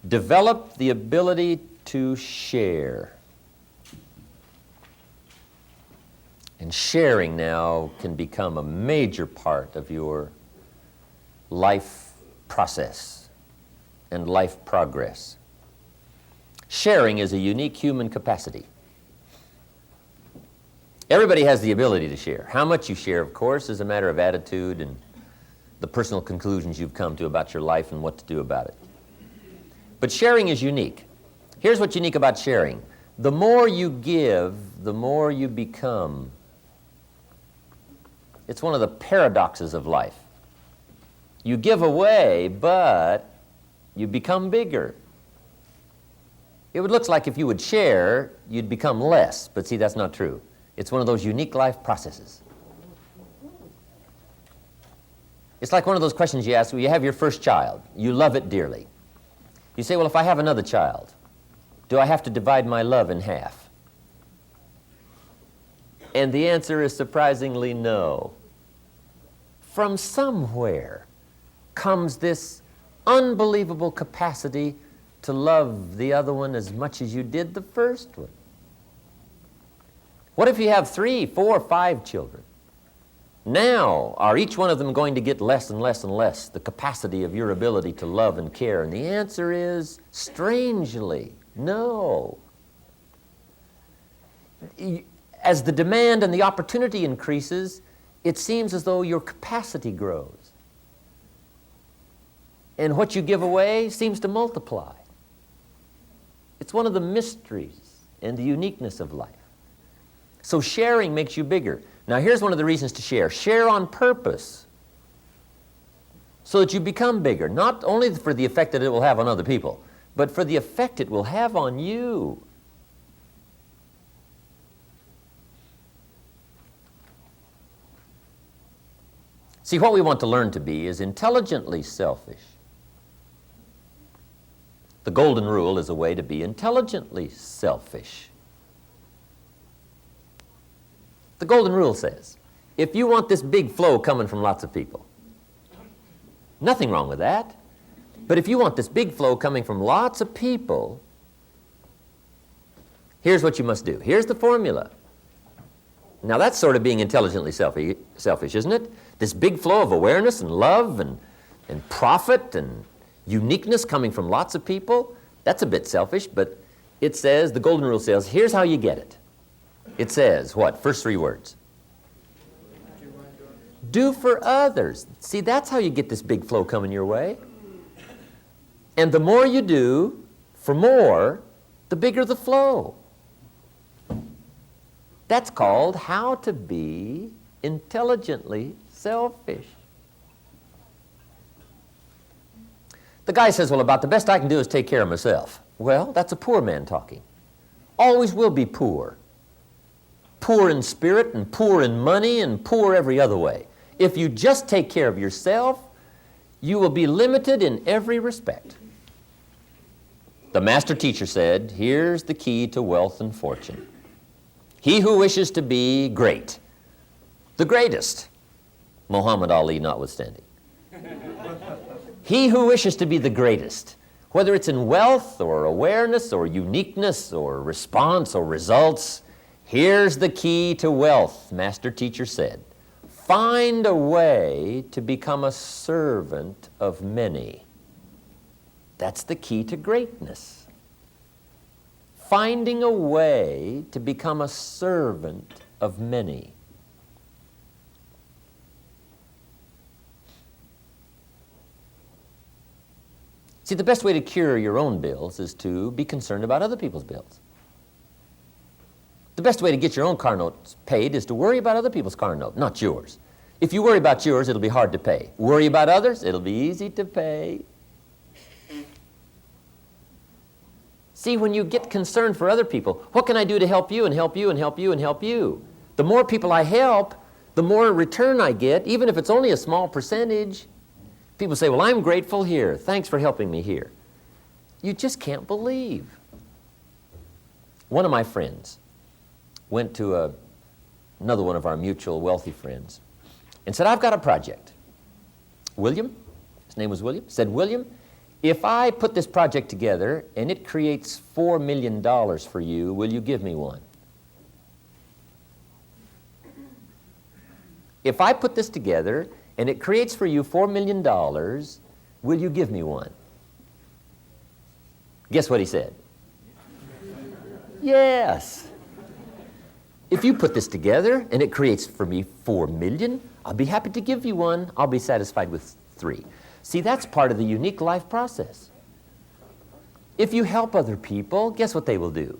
Develop the ability to share. And sharing now can become a major part of your life process and life progress. Sharing is a unique human capacity. Everybody has the ability to share. How much you share, of course, is a matter of attitude and the personal conclusions you've come to about your life and what to do about it. But sharing is unique. Here's what's unique about sharing. The more you give, the more you become. It's one of the paradoxes of life. You give away, but you become bigger. It would look like if you would share, you'd become less, but see, that's not true. It's one of those unique life processes. It's like one of those questions you ask when you have your first child. You love it dearly. You say, well, if I have another child, do I have to divide my love in half? And the answer is surprisingly no. From somewhere comes this unbelievable capacity to love the other one as much as you did the first one. What if you have 3, 4, 5 children? Now, are each one of them going to get less and less and less the capacity of your ability to love and care? And the answer is, strangely, no. As the demand and the opportunity increases, it seems as though your capacity grows. And what you give away seems to multiply. It's one of the mysteries and the uniqueness of life. So sharing makes you bigger. Now here's one of the reasons to share. Share on purpose so that you become bigger, not only for the effect that it will have on other people, but for the effect it will have on you. See, what we want to learn to be is intelligently selfish. The golden rule is a way to be intelligently selfish. The golden rule says, if you want this big flow coming from lots of people, nothing wrong with that. But if you want this big flow coming from lots of people, here's what you must do. Here's the formula. Now that's sort of being intelligently selfish, isn't it? This big flow of awareness and love and profit and uniqueness coming from lots of people, that's a bit selfish, but it says, the golden rule says, here's how you get it. It says, what? First 3 words. Do for others. See, that's how you get this big flow coming your way. And the more you do for more, the bigger the flow. That's called how to be intelligently selfish. The guy says, well, about the best I can do is take care of myself. Well, that's a poor man talking. Always will be poor. Poor in spirit and poor in money and poor every other way. If you just take care of yourself, you will be limited in every respect. The master teacher said, here's the key to wealth and fortune. He who wishes to be great, the greatest, Muhammad Ali notwithstanding. He who wishes to be the greatest, whether it's in wealth or awareness or uniqueness or response or results, here's the key to wealth, master teacher said. Find a way to become a servant of many. That's the key to greatness. Finding a way to become a servant of many. See, the best way to cure your own bills is to be concerned about other people's bills. The best way to get your own car notes paid is to worry about other people's car note, not yours. If you worry about yours, it'll be hard to pay. Worry about others, it'll be easy to pay. See, when you get concerned for other people, what can I do to help you and help you and help you and help you? The more people I help, the more return I get, even if it's only a small percentage. People say, well, I'm grateful here. Thanks for helping me here. You just can't believe. One of my friends went to another one of our mutual wealthy friends and said, I've got a project. William, his name was William, said, William, If I put this project together and it creates $4 million for you, will you give me one? If I put this together and it creates for you $4 million, will you give me one? Guess what he said? Yes. If you put this together and it creates for me $4 million, I'll be happy to give you one. I'll be satisfied with 3. See, that's part of the unique life process. If you help other people, guess what they will do?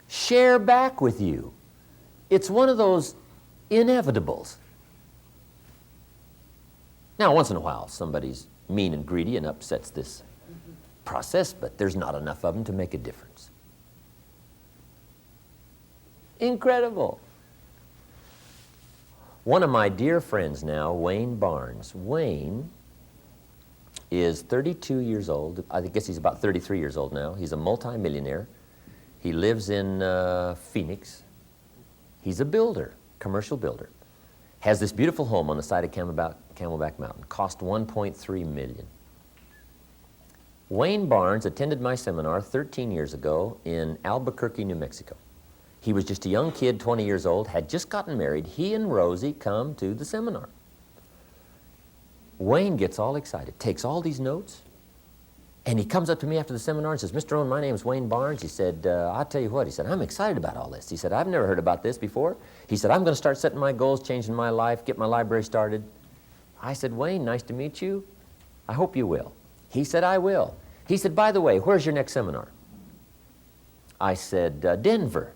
Share back with you. It's one of those inevitables. Now, once in a while, somebody's mean and greedy and upsets this process, but there's not enough of them to make a difference. Incredible. One of my dear friends now, Wayne Barnes. Wayne is 32 years old. I guess he's about 33 years old now. He's a multimillionaire. He lives in Phoenix. He's a builder, commercial builder. Has this beautiful home on the side of Camelback Mountain. Cost $1.3 million. Wayne Barnes attended my seminar 13 years ago in Albuquerque, New Mexico. He was just a young kid, 20 years old, had just gotten married. He and Rosie come to the seminar. Wayne gets all excited, takes all these notes, and he comes up to me after the seminar and says, Mr. Owen, my name is Wayne Barnes. He said, I'll tell you what, he said, I'm excited about all this. He said, I've never heard about this before. He said, I'm going to start setting my goals, changing my life, get my library started. I said, Wayne, nice to meet you. I hope you will. He said, I will. He said, by the way, where's your next seminar? I said, Denver.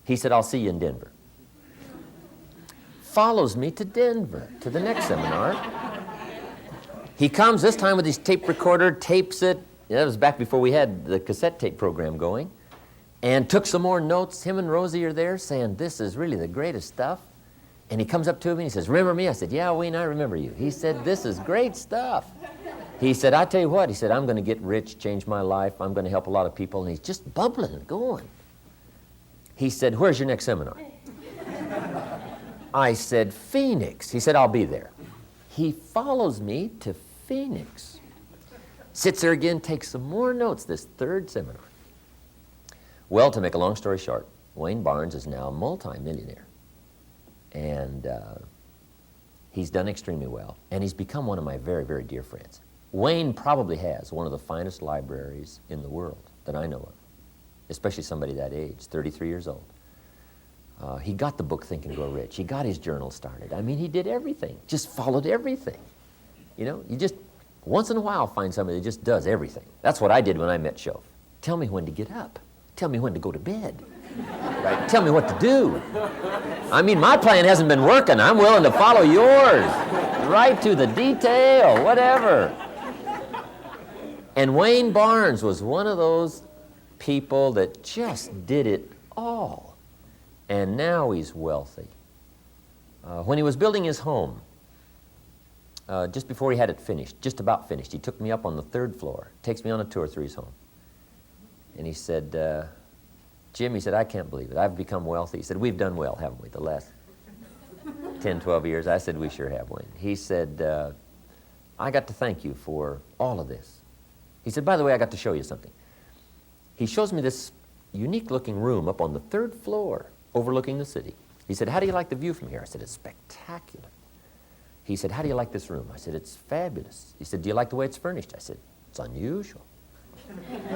He said, I'll see you in Denver. Follows me to Denver, to the next seminar. He comes this time with his tape recorder, tapes it. That was back before we had the cassette tape program going. And took some more notes. Him and Rosie are there saying, this is really the greatest stuff. And he comes up to me and he says, remember me? I said, yeah, Wayne, I remember you. He said, this is great stuff. He said, I tell you what, he said, I'm going to get rich, change my life. I'm going to help a lot of people. And he's just bubbling and going. He said, where's your next seminar? I said, Phoenix. He said, I'll be there. He follows me to Phoenix. Sits there again, takes some more notes, this third seminar. Well, to make a long story short, Wayne Barnes is now a multi-millionaire. And he's done extremely well. And he's become one of my very, very dear friends. Wayne probably has one of the finest libraries in the world that I know of, especially somebody that age, 33 years old. He got the book Think and Grow Rich. He got his journal started. I mean, he did everything, just followed everything. You know, you just, once in a while, find somebody that just does everything. That's what I did when I met Shoaff. Tell me when to get up. Tell me when to go to bed. Right? Tell me what to do. I mean, my plan hasn't been working. I'm willing to follow yours. Right to the detail, whatever. And Wayne Barnes was one of those people that just did it all. And now he's wealthy. When he was building his home, just before he had it finished, just about finished, he took me up on the 3rd floor, takes me on a tour through his home. And he said, Jim, he said, I can't believe it. I've become wealthy. He said, we've done well, haven't we, the last 10, 12 years? I said, we sure have, Wayne. He said, I got to thank you for all of this. He said, by the way, I got to show you something. He shows me this unique-looking room up on the 3rd floor overlooking the city. He said, how do you like the view from here? I said, it's spectacular. He said, how do you like this room? I said, it's fabulous. He said, do you like the way it's furnished? I said, it's unusual.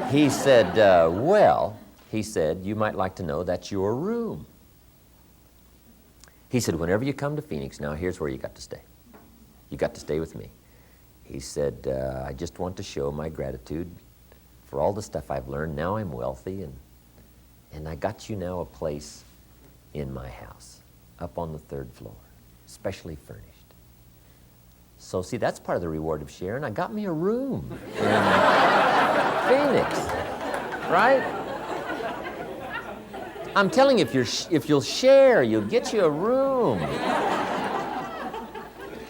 He said, well, he said, you might like to know that's your room. He said, whenever you come to Phoenix, now here's where you got to stay. You got to stay with me. He said, I just want to show my gratitude for all the stuff I've learned. Now I'm wealthy, and I got you now a place in my house, up on the 3rd floor, specially furnished. So see, that's part of the reward of sharing. I got me a room in Phoenix, right? I'm telling you, if you'll share, you'll get you a room.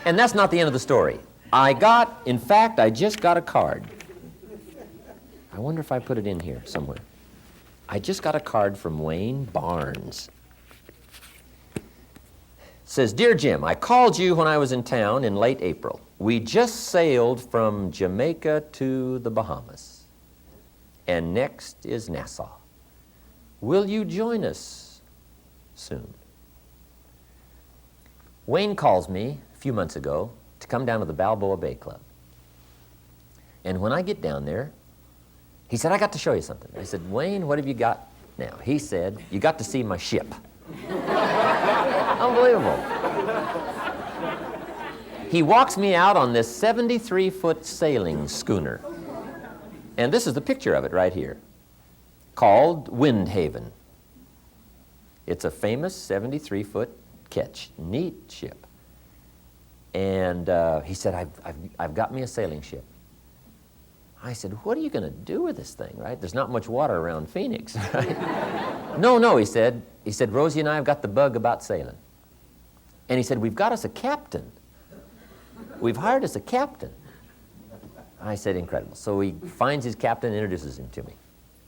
And that's not the end of the story. In fact, I just got a card. I wonder if I put it in here somewhere. I just got a card from Wayne Barnes. Says, Dear Jim, I called you when I was in town in late April. We just sailed from Jamaica to the Bahamas. And next is Nassau. Will you join us soon? Wayne calls me a few months ago to come down to the Balboa Bay Club. And when I get down there, he said, I got to show you something. I said, Wayne, what have you got now? He said, you got to see my ship. Unbelievable. He walks me out on this 73-foot sailing schooner. And this is the picture of it right here, called Windhaven. It's a famous 73-foot ketch, neat ship. And he said, I've got me a sailing ship. I said, what are you going to do with this thing, right? There's not much water around Phoenix, right? No, he said, Rosie and I have got the bug about sailing. And he said, we've got us a captain. We've hired us a captain. I said, incredible. So he finds his captain and introduces him to me.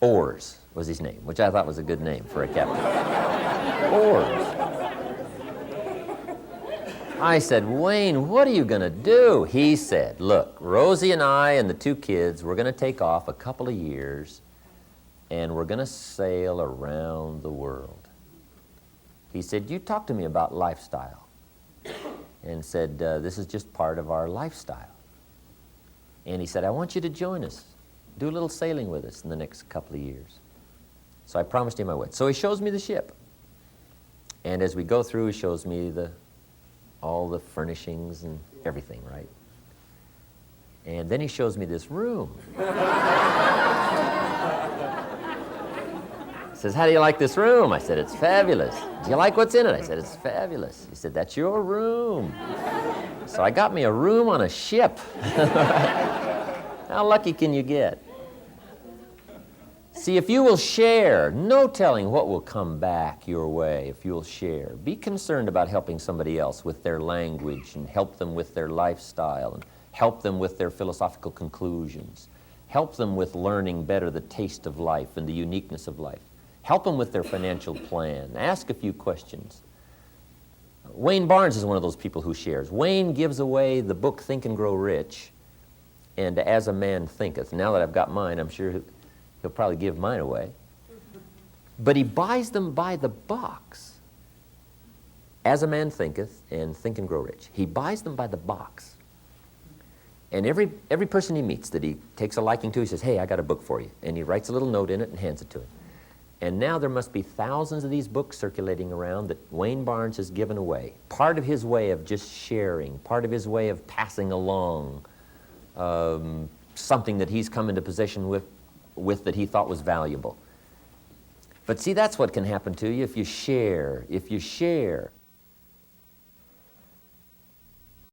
Oars was his name, which I thought was a good name for a captain. Oars. I said, Wayne, what are you going to do? He said, look, Rosie and I and the two kids, we're going to take off a couple of years, and we're going to sail around the world. He said, you talk to me about lifestyle. And said, this is just part of our lifestyle. And he said, I want you to join us. Do a little sailing with us in the next couple of years. So I promised him I would. So he shows me the ship. And as we go through, he shows me all the furnishings and everything, right? And then he shows me this room. Says, how do you like this room? I said, it's fabulous. Do you like what's in it? I said, it's fabulous. He said, that's your room. So I got me a room on a ship. How lucky can you get? See, if you will share, no telling what will come back your way if you'll share. Be concerned about helping somebody else with their language and help them with their lifestyle and help them with their philosophical conclusions. Help them with learning better the taste of life and the uniqueness of life. Help them with their financial plan. Ask a few questions. Wayne Barnes is one of those people who shares. Wayne gives away the book Think and Grow Rich and As a Man Thinketh. Now that I've got mine, I'm sure he'll probably give mine away. But he buys them by the box. As a Man Thinketh and Think and Grow Rich. He buys them by the box. And every person he meets that he takes a liking to, he says, hey, I got a book for you. And he writes a little note in it and hands it to him. And now there must be thousands of these books circulating around that Wayne Barnes has given away. Part of his way of just sharing, part of his way of passing along something that he's come into possession with that he thought was valuable. But see, that's what can happen to you if you share. If you share.